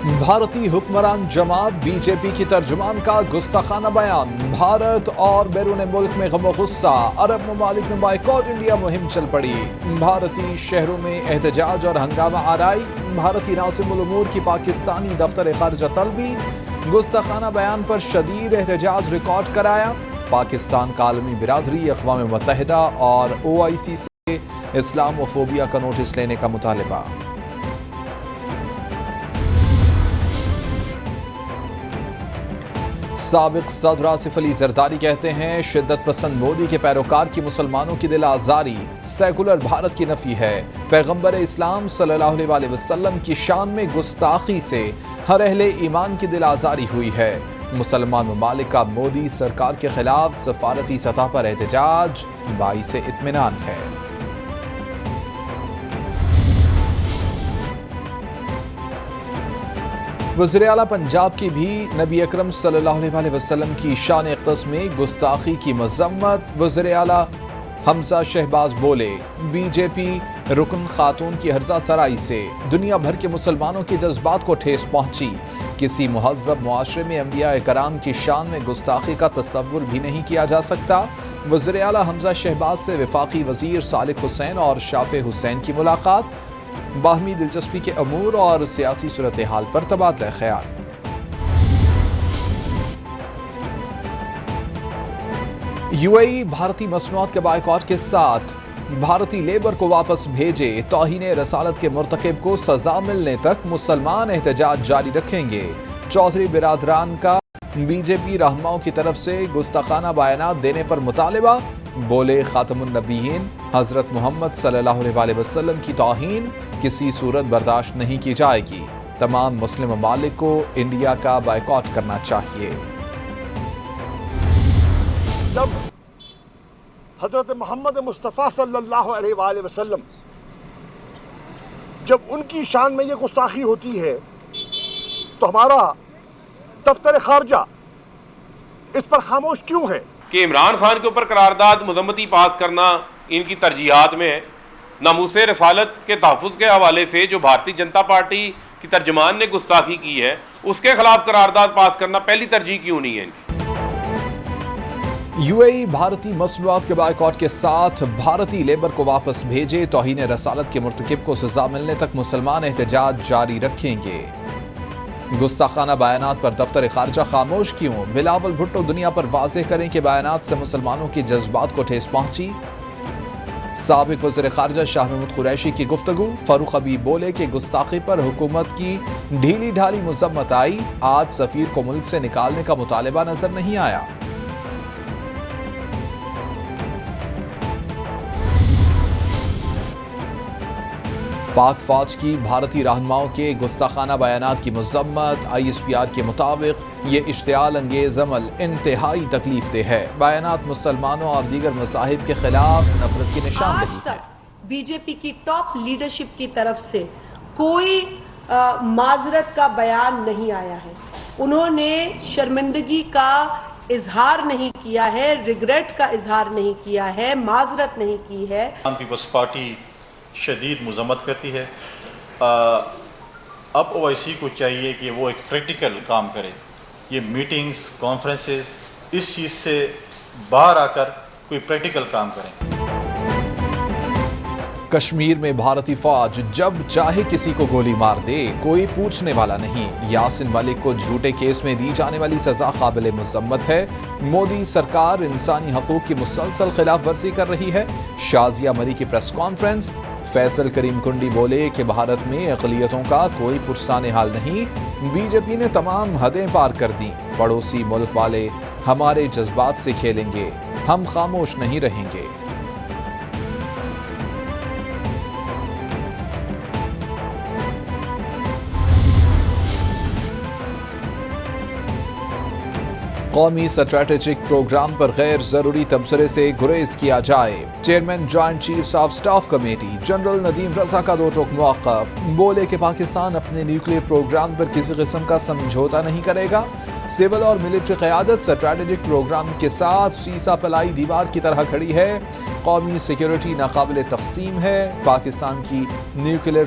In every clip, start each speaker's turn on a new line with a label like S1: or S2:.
S1: بھارتی حکمران جماعت بی جے پی کی ترجمان کا گستاخانہ بیان، بھارت اور بیرون ملک میں غم و غصہ، عرب ممالک میں بائیکاٹ انڈیا مہم چل پڑی، بھارتی شہروں میں احتجاج اور ہنگامہ آرائی، بھارتی ناظم الامور کی پاکستانی دفتر خارجہ طلبی، گستاخانہ بیان پر شدید احتجاج ریکارڈ کرایا، پاکستان کا عالمی برادری، اقوام متحدہ اور OIC سے اسلام و فوبیا کا نوٹس لینے کا مطالبہ۔ سابق صدر آصف علی زرداری کہتے ہیں شدت پسند مودی کے پیروکار کی مسلمانوں کی دل آزاری سیکولر بھارت کی نفی ہے، پیغمبر اسلام صلی اللہ علیہ وسلم کی شان میں گستاخی سے ہر اہل ایمان کی دل آزاری ہوئی ہے، مسلمان ممالک کا مودی سرکار کے خلاف سفارتی سطح پر احتجاج باعث اطمینان ہے۔ وزیر اعلیٰ پنجاب کی بھی نبی اکرم صلی اللہ علیہ وسلم کی شان اقدس میں گستاخی کی مذمت، وزیر اعلیٰ حمزہ شہباز بولے بی جے پی رکن خاتون کی ہرزہ سرائی سے دنیا بھر کے مسلمانوں کے جذبات کو ٹھیس پہنچی، کسی مہذب معاشرے میں انبیاء کرام کی شان میں گستاخی کا تصور بھی نہیں کیا جا سکتا۔ وزیر اعلیٰ حمزہ شہباز سے وفاقی وزیر صالح حسین اور شافع حسین کی ملاقات، باہمی دلچسپی کے امور اور سیاسی صورتحال پر تبادلہ خیال۔ UAE بھارتی مصنوعات کے بائیکاٹ کے ساتھ بھارتی لیبر کو واپس بھیجے، توہین رسالت کے مرتکب کو سزا ملنے تک مسلمان احتجاج جاری رکھیں گے، چودھری برادران کا بی جے پی رہنماؤں کی طرف سے گستاخانہ بیانات دینے پر مطالبہ، بولے خاتم النبیین حضرت محمد صلی اللہ علیہ وسلم کی توہین کسی صورت برداشت نہیں کی جائے گی، تمام مسلم ممالک کو انڈیا کا بائیکاٹ کرنا چاہیے۔
S2: جب حضرت محمد مصطفیٰ صلی اللہ علیہ وآلہ وسلم جب ان کی شان میں یہ گستاخی ہوتی ہے تو ہمارا دفتر خارجہ اس پر خاموش کیوں ہے؟
S3: کہ عمران خان کے اوپر قرارداد مذمتی پاس کرنا ان کی ترجیحات میں ہے، ناموس رسالت کے تحفظ کے حوالے سے جو بھارتی جنتا پارٹی کی ترجمان نے گستاخی کی ہے اس کے خلاف قرارداد پاس کرنا پہلی ترجیح کیوں نہیں ہے ان کی؟
S1: UAE بھارتی مصنوعات کے بائیکاٹ کے ساتھ بھارتی لیبر کو واپس بھیجے، توہین رسالت کے مرتکب کو سزا ملنے تک مسلمان احتجاج جاری رکھیں گے، گستاخانہ بیانات پر دفتر خارجہ خاموش کیوں، بلاول بھٹو دنیا پر واضح کریں کہ بیانات سے مسلمانوں کے جذبات کو ٹھیس پہنچی، سابق وزیر خارجہ شاہ محمود قریشی کی گفتگو، فاروق حبیب بولے کہ گستاخی پر حکومت کی ڈھیلی ڈھالی مذمت آئی، آج سفیر کو ملک سے نکالنے کا مطالبہ نظر نہیں آیا۔ پاک فوج کی بھارتی رہنماؤں کے گستاخانہ بیانات کی مذمت، ISPR کے مطابق یہ اشتعال انگیز عمل انتہائی تکلیف دہ ہے، بیانات مسلمانوں اور دیگر مذاہب کے خلاف نفرت کی نشاندہی ہے۔
S4: آج تک بی جے پی کی ٹاپ لیڈرشپ کی طرف سے کوئی معذرت کا بیان نہیں آیا ہے، انہوں نے شرمندگی کا اظہار نہیں کیا ہے، ریگریٹ کا اظہار نہیں کیا ہے، معذرت نہیں کی ہے۔
S5: پیپلز پارٹی شدید مذمت کرتی ہے، اب OIC کو چاہیے کہ وہ ایک پریکٹیکل کام کرے، یہ میٹنگز کانفرنسز اس چیز سے باہر آ کر کوئی پریکٹیکل کام کریں۔
S1: کشمیر میں بھارتی فوج جب چاہے کسی کو گولی مار دے، کوئی پوچھنے والا نہیں، یاسین ملک کو جھوٹے کیس میں دی جانے والی سزا قابل مذمت ہے، مودی سرکار انسانی حقوق کی مسلسل خلاف ورزی کر رہی ہے، شازیہ مری کی پریس کانفرنس، فیصل کریم کنڈی بولے کہ بھارت میں اقلیتوں کا کوئی پرسان حال نہیں، بی جے پی نے تمام حدیں پار کر دیں، پڑوسی ملک والے ہمارے جذبات سے کھیلیں گے، ہم خاموش نہیں رہیں گے۔ قومی اسٹریٹجک پروگرام پر غیر ضروری تبصرے سے گریز کیا جائے، chairman joint chiefs of staff committee general Nadeem Raza کا 2 ٹوک موقف، بولے کہ پاکستان اپنے نیوکلیئر پروگرام پر کسی قسم کا سمجھوتا نہیں کرے گا، سول اور ملٹری قیادت اسٹریٹجک پروگرام کے ساتھ سیسا پلائی دیوار کی طرح کھڑی ہے، قومی سیکیورٹی ناقابل تقسیم ہے، پاکستان کی نیوکلیئر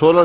S2: 16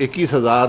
S2: 21,000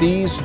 S1: 30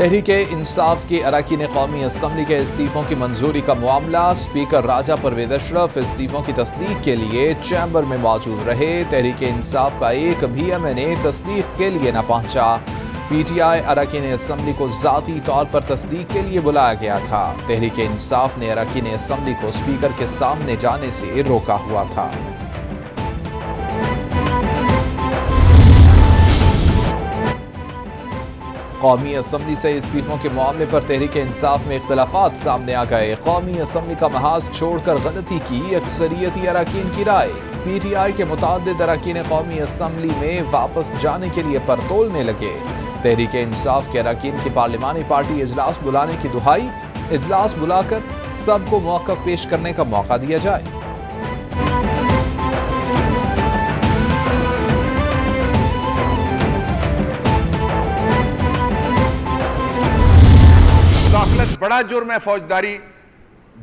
S1: تحریک انصاف کے اراکین قومی اسمبلی کے استعفوں کی منظوری کا معاملہ، اسپیکر راجہ پرویز اشرف استعفوں کی تصدیق کے لیے چیمبر میں موجود رہے۔ تحریک انصاف کا ایک بھی ایم این اے تصدیق کے لیے نہ پہنچا۔ پی ٹی آئی اراکین اسمبلی کو ذاتی طور پر تصدیق کے لیے بلایا گیا تھا۔ تحریک انصاف نے اراکین اسمبلی کو اسپیکر کے سامنے جانے سے روکا ہوا تھا۔ قومی اسمبلی سے استعفوں کے معاملے پر تحریک انصاف میں اختلافات سامنے آ گئے۔ قومی اسمبلی کا محاذ چھوڑ کر غلطی کی اکثریتی اراکین کی رائے۔ پی ٹی آئی کے متعدد اراکین قومی اسمبلی میں واپس جانے کے لیے پرتولنے لگے۔ تحریک انصاف کے اراکین کی پارلیمانی پارٹی اجلاس بلانے کی دہائی، اجلاس بلا کر سب کو موقف پیش کرنے کا موقع دیا جائے۔
S6: مداخلت بڑا جرم ہے، فوجداری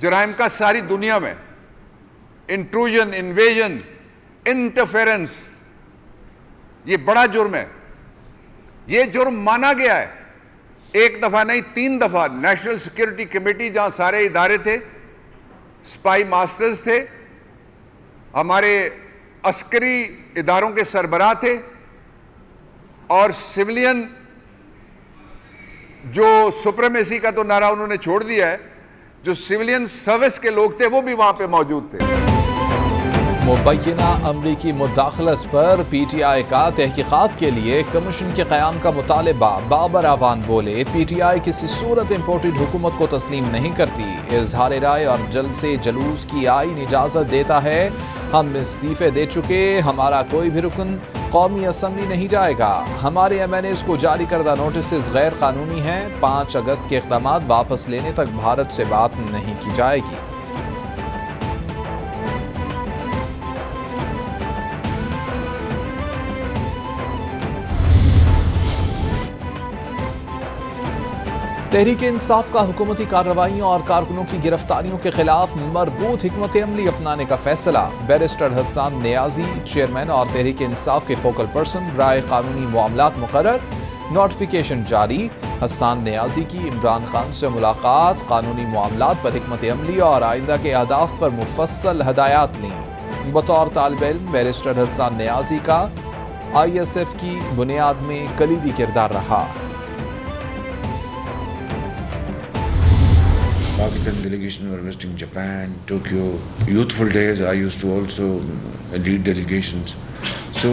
S6: جرائم کا ساری دنیا میں، انٹروژن، انویژن، انٹرفیرنس، یہ بڑا جرم ہے۔ یہ جرم مانا گیا ہے، ایک دفعہ نہیں 3 دفعہ۔ نیشنل سیکیورٹی کمیٹی جہاں سارے ادارے تھے، سپائی ماسٹرز تھے، ہمارے عسکری اداروں کے سربراہ تھے، اور سویلین جو سپریمیسی کا تو نعرہ انہوں نے چھوڑ دیا ہے، جو سویلین سروس کے لوگ تھے وہ بھی وہاں پہ موجود تھے۔
S1: مبینہ امریکی مداخلت پر پی ٹی آئی کا تحقیقات کے لیے کمیشن کے قیام کا مطالبہ، بابر اعوان بولے پی ٹی آئی کسی صورت امپورٹڈ حکومت کو تسلیم نہیں کرتی۔ اظہار رائے اور جلسے جلوس کی آئین اجازت دیتا ہے، ہم استعفے دے چکے، ہمارا کوئی بھی رکن قومی اسمبلی نہیں جائے گا۔ ہمارے ایم این ایز کو جاری کردہ نوٹسز غیر قانونی ہیں۔ 5 اگست کے اقدامات واپس لینے تک بھارت سے بات نہیں کی جائے گی۔ تحریک انصاف کا حکومتی کارروائیوں اور کارکنوں کی گرفتاریوں کے خلاف مربوط حکمت عملی اپنانے کا فیصلہ۔ بیرسٹر حسان نیازی چیئرمین اور تحریک انصاف کے فوکل پرسن برائے قانونی معاملات مقرر۔ نوٹیفیکیشن جاری۔ حسان نیازی کی عمران خان سے ملاقات، قانونی معاملات پر حکمت عملی اور آئندہ کے اہداف پر مفصل ہدایات لیں۔ بطور طالب علم بیرسٹر حسان نیازی کا آئی ایس ایف کی بنیاد میں کلیدی کردار رہا۔
S7: Pakistan delegation were visiting Japan, Tokyo. Youthful days, I used to also lead delegations. So,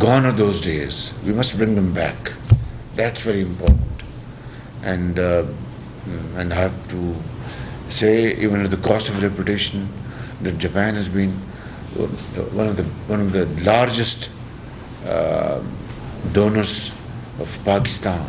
S7: gone are those days. We must bring them back. That's very important. And I have to say, even at the cost of reputation, that Japan has been one of the largest donors of Pakistan.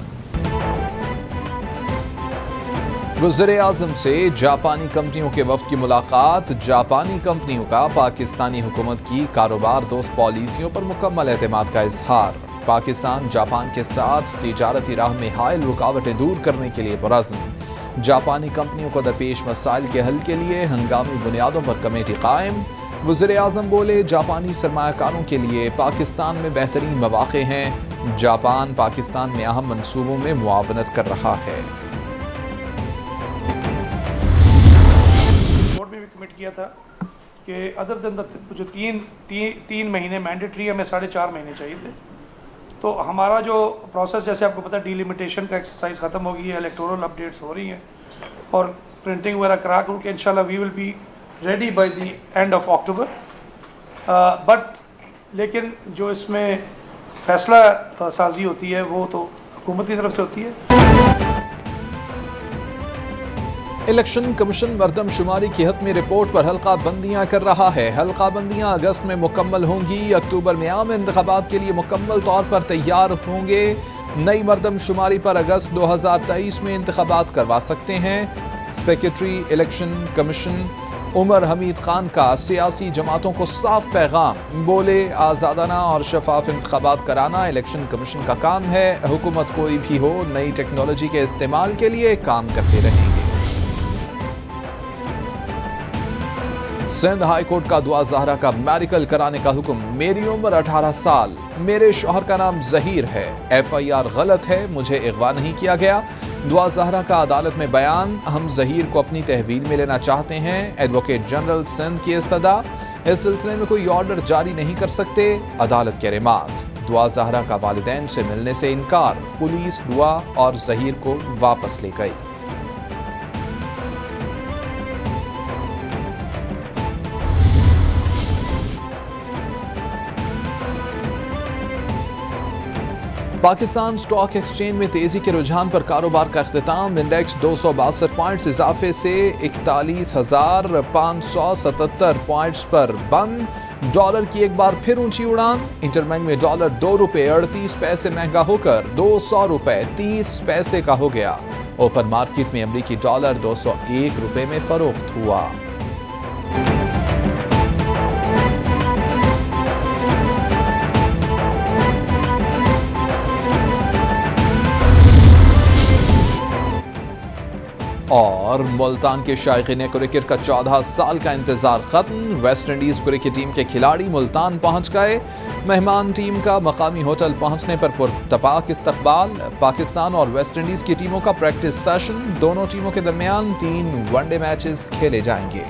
S1: وزیر اعظم سے جاپانی کمپنیوں کے وفد کی ملاقات۔ جاپانی کمپنیوں کا پاکستانی حکومت کی کاروبار دوست پالیسیوں پر مکمل اعتماد کا اظہار۔ پاکستان جاپان کے ساتھ تجارتی راہ میں حائل رکاوٹیں دور کرنے کے لیے پرعزم۔ جاپانی کمپنیوں کو درپیش مسائل کے حل کے لیے ہنگامی بنیادوں پر کمیٹی قائم۔ وزیر اعظم بولے جاپانی سرمایہ کاروں کے لیے پاکستان میں بہترین مواقع ہیں۔ جاپان پاکستان میں اہم منصوبوں میں معاونت کر رہا ہے۔
S8: کیا تھا کہ ادر دین جو تین مہینے مینڈیٹری ہمیں 4.5 مہینے چاہیے تھے، تو ہمارا جو پروسیس جیسے آپ کو پتہ ڈیلیمیٹیشن کا ایکسرسائز ختم ہو گئی ہے، الیکٹورل اپڈیٹس ہو رہی ہیں اور پرنٹنگ وغیرہ کرا کر کے انشاءاللہ we will be ready by the end of October. But لیکن جو اس میں فیصلہ سازی ہوتی ہے وہ تو حکومت کی طرف سے ہوتی ہے۔
S1: الیکشن کمیشن مردم شماری کی حتمی رپورٹ پر حلقہ بندیاں کر رہا ہے۔ حلقہ بندیاں اگست میں مکمل ہوں گی۔ اکتوبر میں عام انتخابات کے لیے مکمل طور پر تیار ہوں گے۔ نئی مردم شماری پر اگست 2023 میں انتخابات کروا سکتے ہیں۔ سیکرٹری الیکشن کمیشن عمر حمید خان کا سیاسی جماعتوں کو صاف پیغام، بولے آزادانہ اور شفاف انتخابات کرانا الیکشن کمیشن کا کام ہے۔ حکومت کوئی بھی ہو، نئی ٹیکنالوجی کے استعمال کے لیے کام کرتے رہیں گے۔ سندھ ہائی کورٹ کا دعا زہرا کا میڈیکل کرانے کا حکم، میری عمر 18 سال۔ میرے شوہر کا نام ظہیر ہے، FIR غلط ہے، مجھے اغوا نہیں کیا گیا۔ دعا زہرا کا عدالت میں بیان، ہم ظہیر کو اپنی تحویل میں لینا چاہتے ہیں، ایڈوکیٹ جنرل سندھ کی استدعا، اس سلسلے میں کوئی آرڈر جاری نہیں کر سکتے، عدالت کے ریمارکس۔ دعا زہرا کا والدین سے ملنے سے انکار، پولیس دعا اور ظہیر کو واپس لے گئی۔ پاکستان سٹاک ایکسچینج میں تیزی کے رجحان پر کاروبار کا اختتام، انڈیکس 262 پوائنٹس اضافے سے 41,577 پوائنٹس پر بند۔ ڈالر کی ایک بار پھر اونچی اڑان، انٹر بینک میں ڈالر $2.38 مہنگا ہو کر $200.30 کا ہو گیا۔ اوپن مارکیٹ میں امریکی ڈالر $201 میں فروخت ہوا۔ اور ملتان کے شائقین کرکٹ کا 14 سال کا انتظار ختم، ویسٹ انڈیز کرکٹ ٹیم کے کھلاڑی ملتان پہنچ گئے۔ مہمان ٹیم کا مقامی ہوٹل پہنچنے پر پرتپاک استقبال، پاکستان اور ویسٹ انڈیز کی ٹیموں کا پریکٹس سیشن، دونوں ٹیموں کے درمیان 3 ون ڈے میچز کھیلے جائیں گے۔